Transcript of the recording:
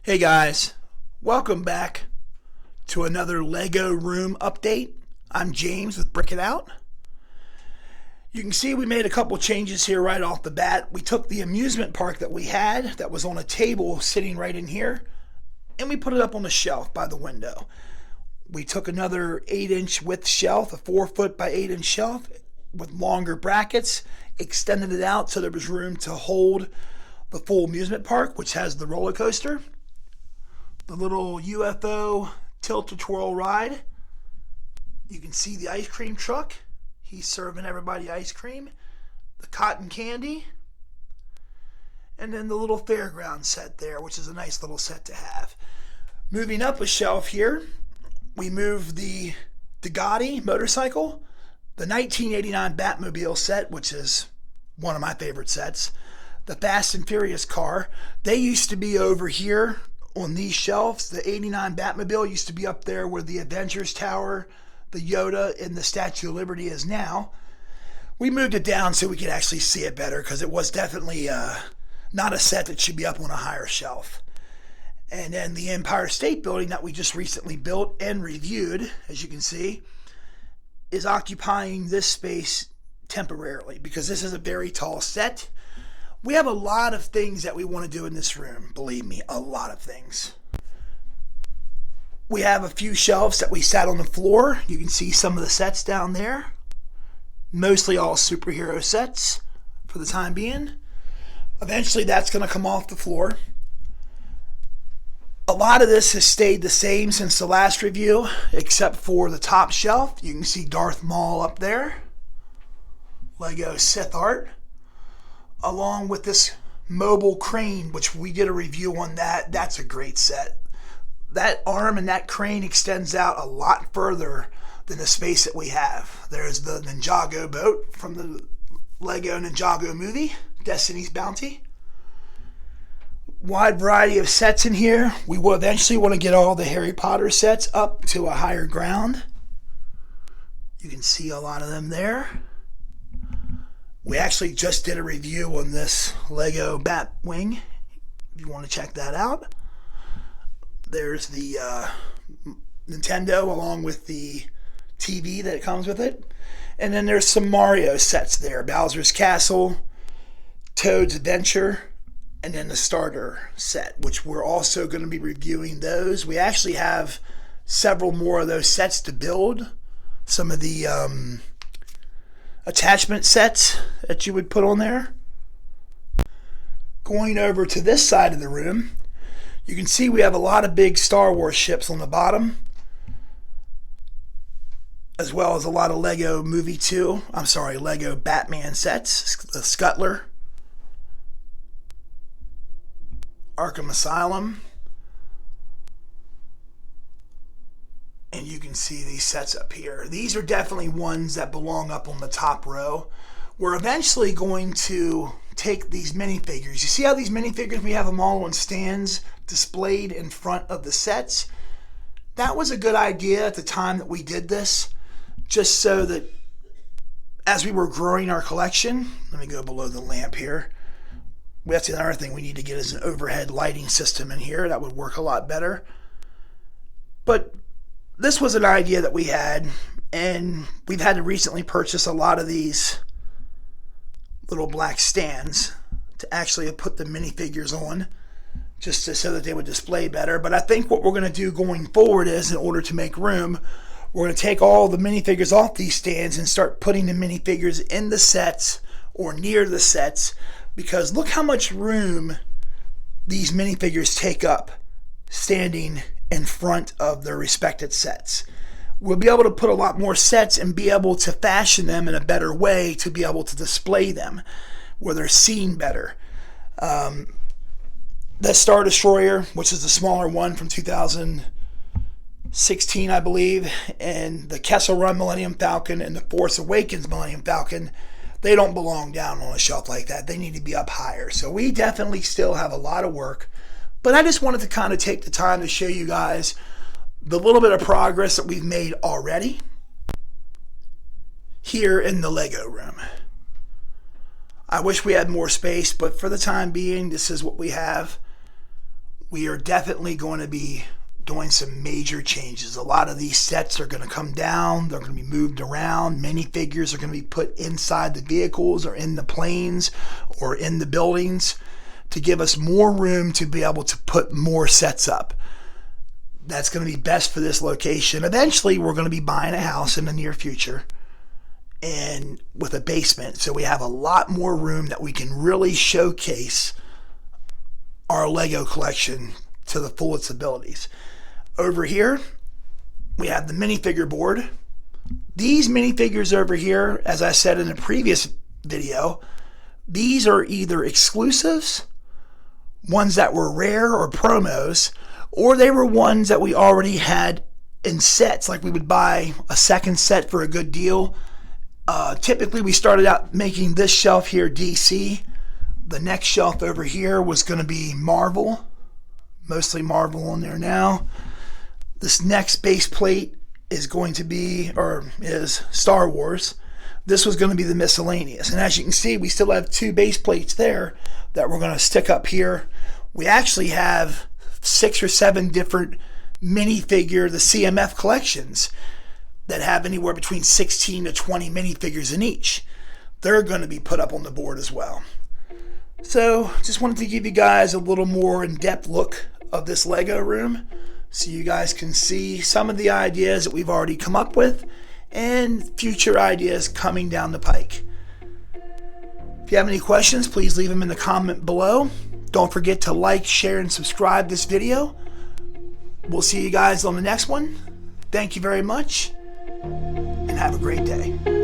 Hey guys, welcome back to another Lego room update. I'm James with Brick It Out. You can see we made a couple changes here right off the bat. We took the amusement park that we had that was on a table sitting right in here, and we put it up on the shelf by the window. We took another 8-inch width shelf, a 4-foot by 8-inch shelf with longer brackets, extended it out so there was room to hold the full amusement park, which has the roller coaster, the little UFO tilt-a-twirl ride. You can see the ice cream truck. He's serving everybody ice cream. The cotton candy. And then the little fairground set there, which is a nice little set to have. Moving up a shelf here, we moved the Gotti motorcycle, the 1989 Batmobile set, which is one of my favorite sets, the Fast and Furious car. They used to be over here on these shelves. The 89 Batmobile used to be up there where the Avengers Tower, the Yoda, and the Statue of Liberty is now. We moved it down so we could actually see it better because it was definitely not a set that should be up on a higher shelf. And then the Empire State Building that we just recently built and reviewed, as you can see, is occupying this space temporarily because this is a very tall set. We have a lot of things that we want to do in this room. Believe me, a lot of things. We have a few shelves that we sat on the floor. You can see some of the sets down there. Mostly all superhero sets for the time being. Eventually that's going to come off the floor. A lot of this has stayed the same since the last review, except for the top shelf. You can see Darth Maul up there. Lego Sith art. Along with this mobile crane, which we did a review on that. That's a great set. That arm and that crane extends out a lot further than the space that we have. There's the Ninjago boat from the Lego Ninjago movie, Destiny's Bounty. Wide variety of sets in here. We will eventually want to get all the Harry Potter sets up to a higher ground. You can see a lot of them there. We actually just did a review on this Lego Batwing, if you want to check that out. There's the Nintendo along with the TV that comes with it. And then there's some Mario sets there. Bowser's Castle, Toad's Adventure, and then the starter set, which we're also going to be reviewing those. We actually have several more of those sets to build. Some of the attachment sets that you would put on there. Going over to this side of the room, you can see we have a lot of big Star Wars ships on the bottom, as well as a lot of Lego Lego Batman sets, the Scuttler, Arkham Asylum, and you can see these sets up here. These are definitely ones that belong up on the top row. We're eventually going to take these minifigures. You see how these minifigures, we have them all on stands displayed in front of the sets? That was a good idea at the time that we did this, just so that as we were growing our collection, let me go below the lamp here. That's another thing we need to get is an overhead lighting system in here. That would work a lot better. But this was an idea that we had, and we've had to recently purchase a lot of these little black stands to actually put the minifigures on, just so that they would display better. But I think what we're going to do going forward is, in order to make room, we're going to take all the minifigures off these stands and start putting the minifigures in the sets or near the sets, because look how much room these minifigures take up standing in front of their respected sets. We'll be able to put a lot more sets and be able to fashion them in a better way to be able to display them where they're seen better. The Star Destroyer, which is the smaller one from 2016, I believe, and the Kessel Run Millennium Falcon and the Force Awakens Millennium Falcon, they don't belong down on a shelf like that. They need to be up higher. So we definitely still have a lot of work. But I just wanted to kind of take the time to show you guys the little bit of progress that we've made already here in the Lego room. I wish we had more space, but for the time being, this is what we have. we are definitely going to be doing some major changes. A lot of these sets are going to come down. They're going to be moved around. Minifigures are going to be put inside the vehicles or in the planes or in the buildings to give us more room to be able to put more sets up. That's going to be best for this location. Eventually, we're going to be buying a house in the near future and with a basement. So we have a lot more room that we can really showcase our Lego collection to the fullest abilities. Over here, we have the minifigure board. These minifigures over here, as I said in a previous video, these are either exclusives, ones that were rare or promos, or they were ones that we already had in sets, like we would buy a second set for a good deal. Typically, we started out making this shelf here DC. The next shelf over here was going to be Marvel, mostly Marvel on there now. This next base plate is going to be, or is, Star Wars. This was going to be the miscellaneous. And as you can see, we still have 2 base plates there that we're going to stick up here. We actually have 6 or 7 different minifigure, the CMF collections, that have anywhere between 16 to 20 minifigures in each. They're going to be put up on the board as well. So just wanted to give you guys a little more in-depth look of this Lego room, so you guys can see some of the ideas that we've already come up with and future ideas coming down the pike. If you have any questions, please leave them in the comment below. Don't forget to like, share, and subscribe this video. We'll see you guys on the next one. Thank you very much, and have a great day.